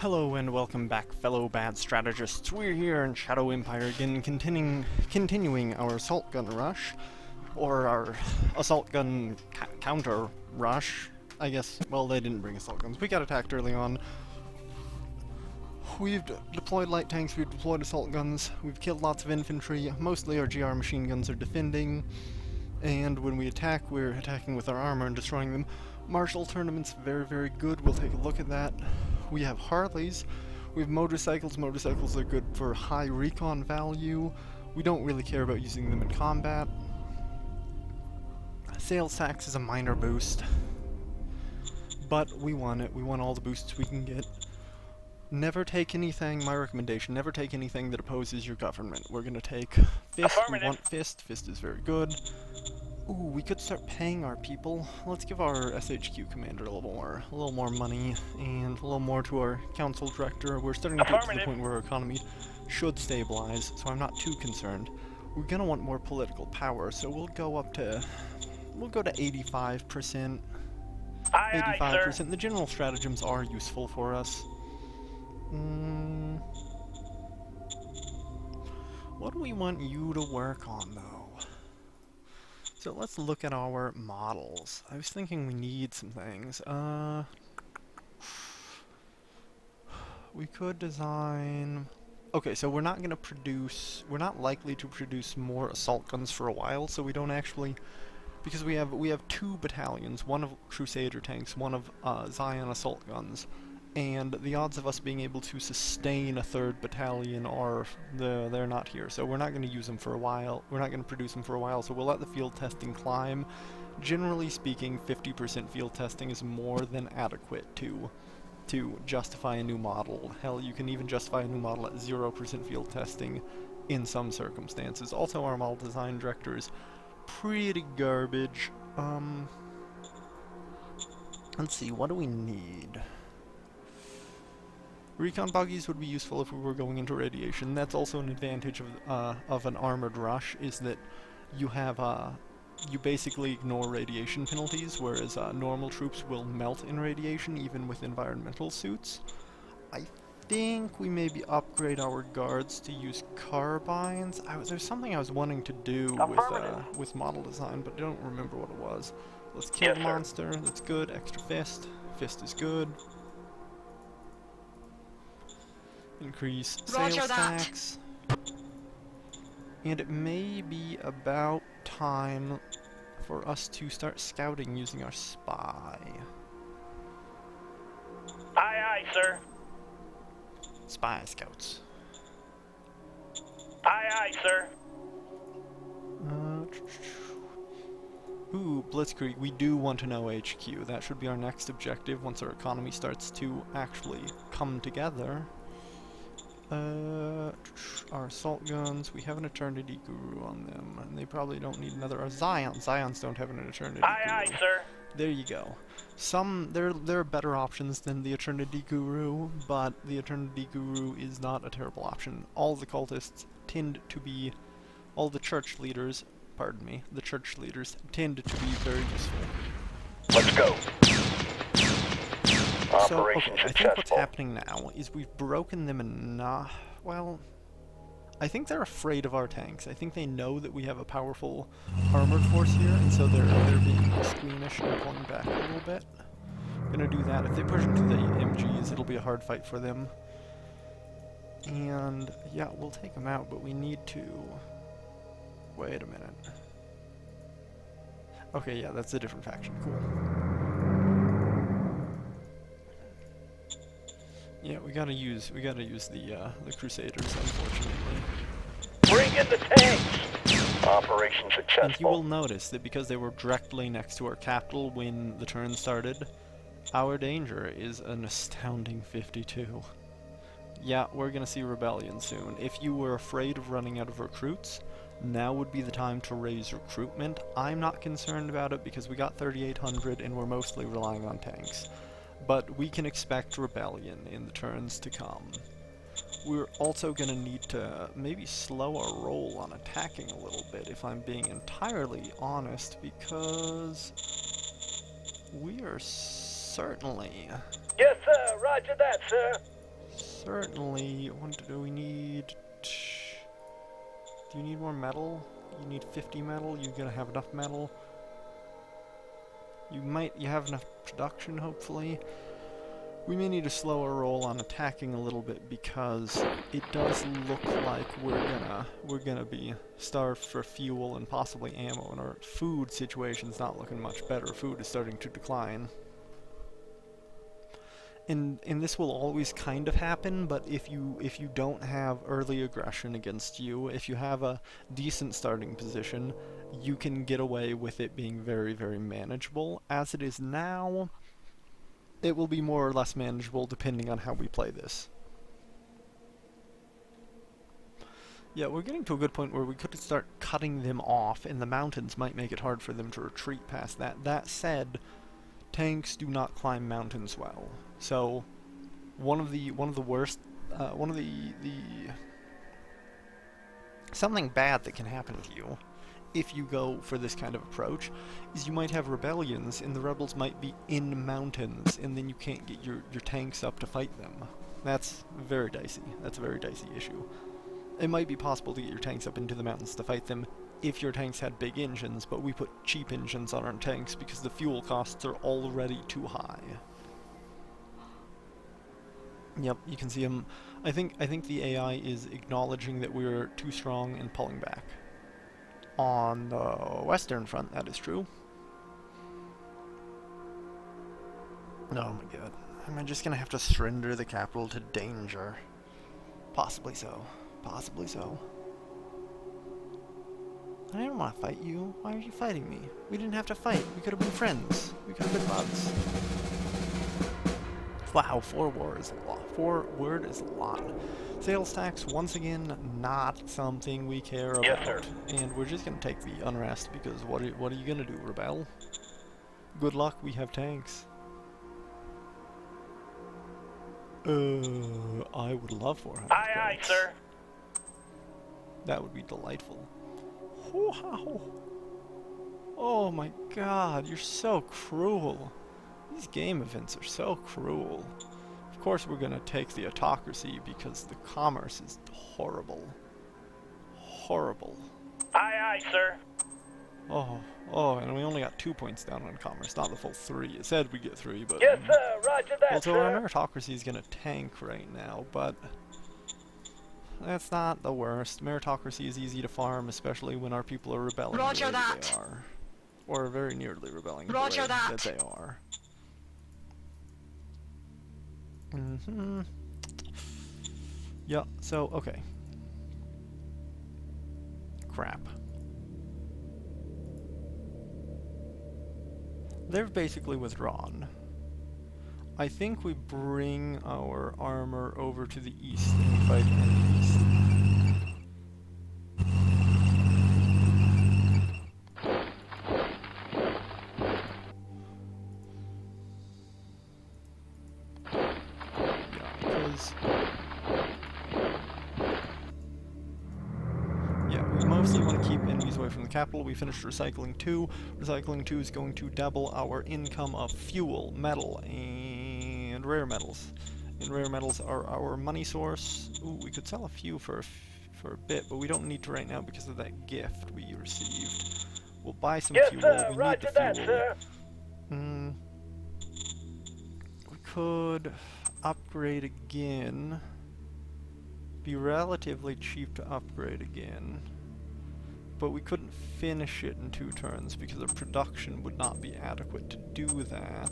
Hello and welcome back, fellow bad strategists. We're here in Shadow Empire again, continuing our assault gun rush, or our assault gun counter rush. I guess, well, they didn't bring assault guns. We got attacked early on. We've deployed light tanks, we've deployed assault guns, we've killed lots of infantry. Mostly our GR machine guns are defending, and when we attack, we're attacking with our armor and destroying them. Martial tournament's very, very good. We'll take a look at that. We have Harleys, we have motorcycles. Motorcycles are good for high recon value. We don't really care about using them in combat. Sales tax is a minor boost, but we want it. We want all the boosts we can get. Never take anything, my recommendation, never take anything that opposes your government. We're gonna take Fist, we want Fist. Fist is very good. Ooh, we could start paying our people. Let's give our SHQ commander a little more money, and a little more to our council director. We're starting to get to the point where our economy should stabilize, so I'm not too concerned. We're gonna want more political power, so we'll go to 85%. 85%. The general stratagems are useful for us. What do we want you to work on, though? So let's look at our models. I was thinking we need some things. We could design... Okay, so we're not likely to produce more assault guns for a while, so we don't actually... Because we have two battalions, one of Crusader tanks, one of Zion assault guns. And the odds of us being able to sustain a third battalion they're not here. So we're not going to use them for a while. We're not going to produce them for a while, so we'll let the field testing climb. Generally speaking, 50% field testing is more than adequate to justify a new model. Hell, you can even justify a new model at 0% field testing in some circumstances. Also, our model design director is pretty garbage. Let's see, what do we need? Recon buggies would be useful if we were going into radiation. That's also an advantage of an armored rush, is that you basically ignore radiation penalties, whereas normal troops will melt in radiation even with environmental suits. I think we maybe upgrade our guards to use carbines. There's something I was wanting to do with model design, but I don't remember what it was. Let's kill the monster. That's good. Extra fist. Fist is good. Increase sales tax. And it may be about time for us to start scouting using our spy. Aye, aye, sir. Spy scouts. Aye, aye, sir. Ooh, Blitzkrieg. We do want to know HQ. That should be our next objective once our economy starts to actually come together. Our assault guns, we have an Eternity Guru on them, and they probably don't need another. Our Zions don't have an Eternity Guru. Aye, aye, sir. There you go. There are better options than the Eternity Guru, but the Eternity Guru is not a terrible option. All the cultists tend to be, all the church leaders, pardon me, the church leaders tend to be very useful. Let's go. So, okay, I think what's happening now is we've broken them enough. Well, I think they're afraid of our tanks. I think they know that we have a powerful armored force here, and so they're being squeamish and pulling back a little bit. Gonna do that. If they push into the MGs, it'll be a hard fight for them. And, yeah, we'll take them out, but we need to... Wait a minute. Okay, yeah, that's a different faction. Cool. Yeah, we gotta use the Crusaders, unfortunately. Bring in the tanks! Operation successful. And you will notice that because they were directly next to our capital when the turn started, our danger is an astounding 52. Yeah, we're gonna see rebellion soon. If you were afraid of running out of recruits, now would be the time to raise recruitment. I'm not concerned about it because we got 3,800 and we're mostly relying on tanks. But we can expect rebellion in the turns to come. We're also going to need to maybe slow our roll on attacking a little bit, if I'm being entirely honest, because we are certainly... Yes, sir. Roger that, sir. certainly... What do we need? Do you need more metal? You need 50 metal? You're gonna have enough metal? You have enough production, hopefully. We may need a slower roll on attacking a little bit because it does look like we're gonna be starved for fuel and possibly ammo, and our food situation's not looking much better. Food is starting to decline. And this will always kind of happen, but if you don't have early aggression against you, if you have a decent starting position, you can get away with it being very, very manageable. As it is now, it will be more or less manageable depending on how we play this. Yeah, we're getting to a good point where we could start cutting them off, and the mountains might make it hard for them to retreat past that. That said, tanks do not climb mountains well. So, something bad that can happen to you if you go for this kind of approach is you might have rebellions, and the rebels might be in mountains, and then you can't get your tanks up to fight them. That's very dicey. That's a very dicey issue. It might be possible to get your tanks up into the mountains to fight them if your tanks had big engines, but we put cheap engines on our tanks because the fuel costs are already too high. Yep, you can see them. I think the AI is acknowledging that we're too strong and pulling back. On the western front, that is true. Oh my god. Am I just gonna have to surrender the capital to danger? Possibly so. Possibly so. I didn't want to fight you. Why are you fighting me? We didn't have to fight. We could have been friends. We could have been buds. Wow, 4 word is a lot. Sales tax, once again, not something we care about. Yes, sir. And we're just gonna take the unrest because what are you gonna do, rebel? Good luck, we have tanks. I would love 400 Aye, aye, tanks. sir. That would be delightful. Wow. Oh my god, you're so cruel. These game events are so cruel. Of course we're gonna take the autocracy because the commerce is horrible. Horrible. Aye, aye, sir. Oh, and we only got 2 points down on commerce, not the full 3. It said we get 3, but... Yes, sir. Roger that, well, so our sir. meritocracy is gonna tank right now, but... that's not the worst. Meritocracy is easy to farm, especially when our people are rebelling the way that they are. Or very nearly rebelling the way that they are. Yeah, so, okay. Crap. They've basically withdrawn. I think we bring our armor over to the east and we fight in the east. We mostly want to keep enemies away from the capital. We finished Recycling 2. Recycling 2 is going to double our income of fuel, metal, and rare metals. And rare metals are our money source. Ooh, we could sell a few for a bit, but we don't need to right now because of that gift we received. We'll buy some fuel. Sir. We Roger need the that, fuel. sir. We could upgrade again. Be relatively cheap to upgrade again. But we couldn't finish it in 2 turns because our production would not be adequate to do that.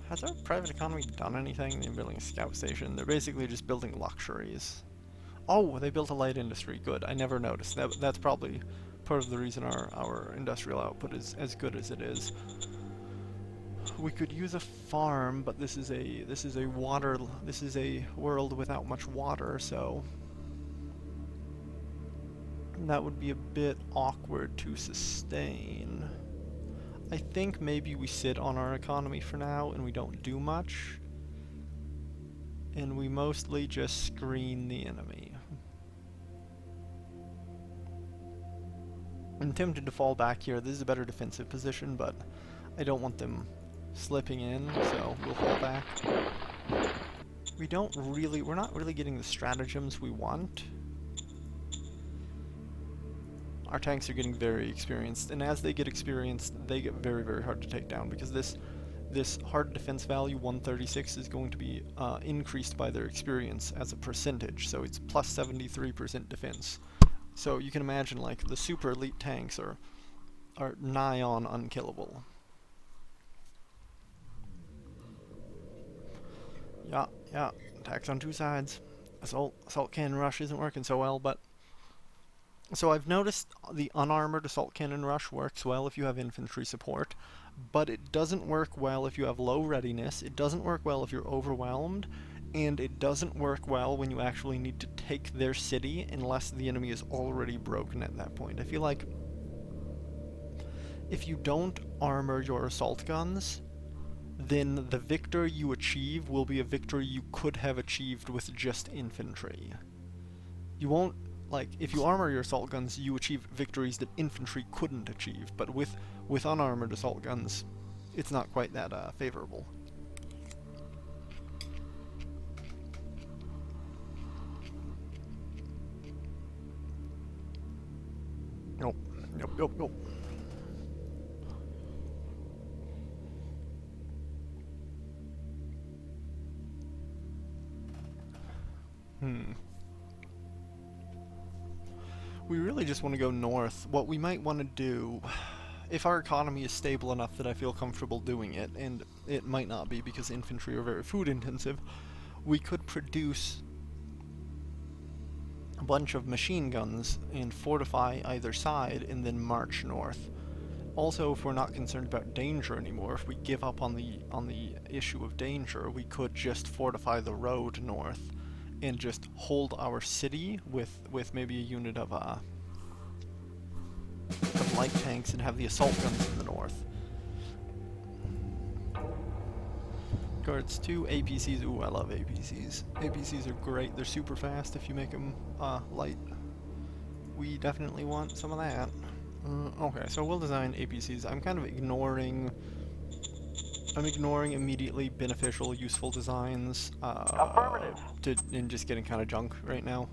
Has our private economy done anything? They're building a scout station. They're basically just building luxuries. Oh, they built a light industry. Good. I never noticed. That's probably part of the reason our industrial output is as good as it is. We could use a farm, but this is a world without much water, so that would be a bit awkward to sustain. I think maybe we sit on our economy for now and we don't do much, and we mostly just screen the enemy. I'm tempted to fall back here. This is a better defensive position, but I don't want them slipping in, so we'll fall back. we're not really getting the stratagems we want. Our tanks are getting very experienced, and as they get experienced, they get very, very hard to take down, because this hard defense value, 136, is going to be increased by their experience as a percentage, so it's plus 73% defense. So you can imagine, like, the super elite tanks are nigh on unkillable. Yeah, attacks on two sides. Assault cannon rush isn't working so well, but... So I've noticed the unarmored assault cannon rush works well if you have infantry support, but it doesn't work well if you have low readiness, it doesn't work well if you're overwhelmed, and it doesn't work well when you actually need to take their city unless the enemy is already broken at that point. I feel like if you don't armor your assault guns, then the victory you achieve will be a victory you could have achieved with just infantry. You won't, like, if you armor your assault guns, you achieve victories that infantry couldn't achieve, but with unarmored assault guns, it's not quite that favorable. Nope. We really just want to go north. What we might want to do, if our economy is stable enough that I feel comfortable doing it, and it might not be because infantry are very food intensive, we could produce a bunch of machine guns and fortify either side and then march north. Also, if we're not concerned about danger anymore, if we give up on the issue of danger, we could just fortify the road north and just hold our city with maybe a unit of light tanks and have the assault guns in the north. Guards 2, APCs. Ooh, I love APCs. APCs are great. They're super fast if you make them light. We definitely want some of that. Okay, so we'll design APCs. I'm kind of ignoring immediately beneficial, useful designs, and just getting kind of junk right now.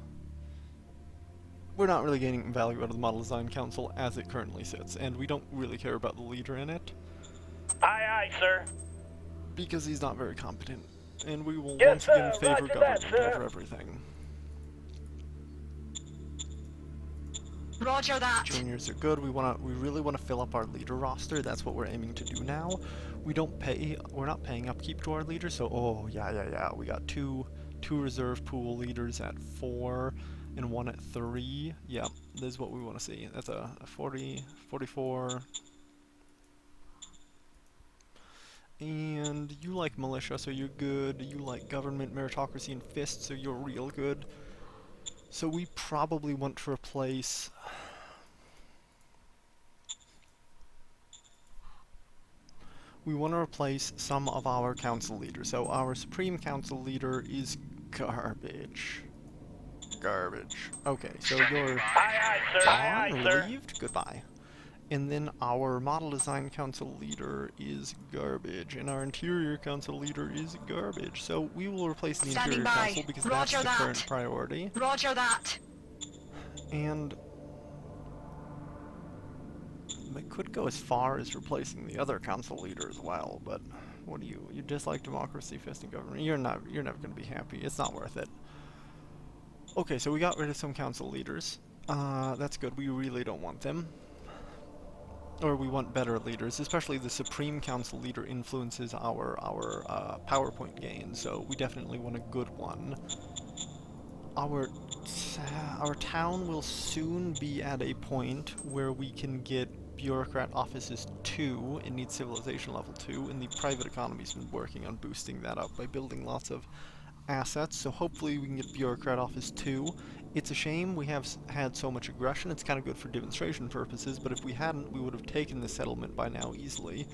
We're not really gaining value out of the Model Design Council as it currently sits, and we don't really care about the leader in it. Aye, sir. Because he's not very competent, and we will Yes, once again sir. favor Roger government that, sir. over everything. Roger that. Juniors are good. We really wanna fill up our leader roster. That's what we're aiming to do now. We're not paying upkeep to our leaders, so we got two reserve pool leaders at 4 and one at 3. Yep, this is what we want to see. That's a 40, 44. And you like militia, so you're good. You like government, meritocracy, and fists, so you're real good. So we probably want to replace... We want to replace some of our council leaders. So our supreme council leader is garbage. Okay, so you're Aye, sir. Aye, gone, sir. relieved, goodbye. And then our model design council leader is garbage, and our interior council leader is garbage. So we will replace the Standing interior by. council because Roger that's the that. current priority. Roger that. And we could go as far as replacing the other council leader as well, but what do you dislike democracy, fisting government? You're never going to be happy. It's not worth it. Okay, so we got rid of some council leaders. That's good. We really don't want them. Or we want better leaders, especially the Supreme Council leader influences our PowerPoint gain, so we definitely want a good one. Our town will soon be at a point where we can get bureaucrat offices 2, it needs civilization level 2, and the private economy's been working on boosting that up by building lots of assets, so hopefully we can get bureaucrat office 2. It's a shame we have had so much aggression. It's kind of good for demonstration purposes, but if we hadn't, we would have taken the settlement by now easily.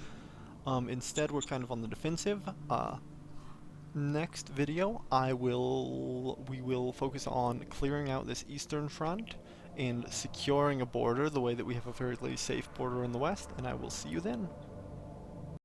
Instead, we're kind of on the defensive. Next video, we will focus on clearing out this eastern front and securing a border the way that we have a fairly safe border in the west, and I will see you then.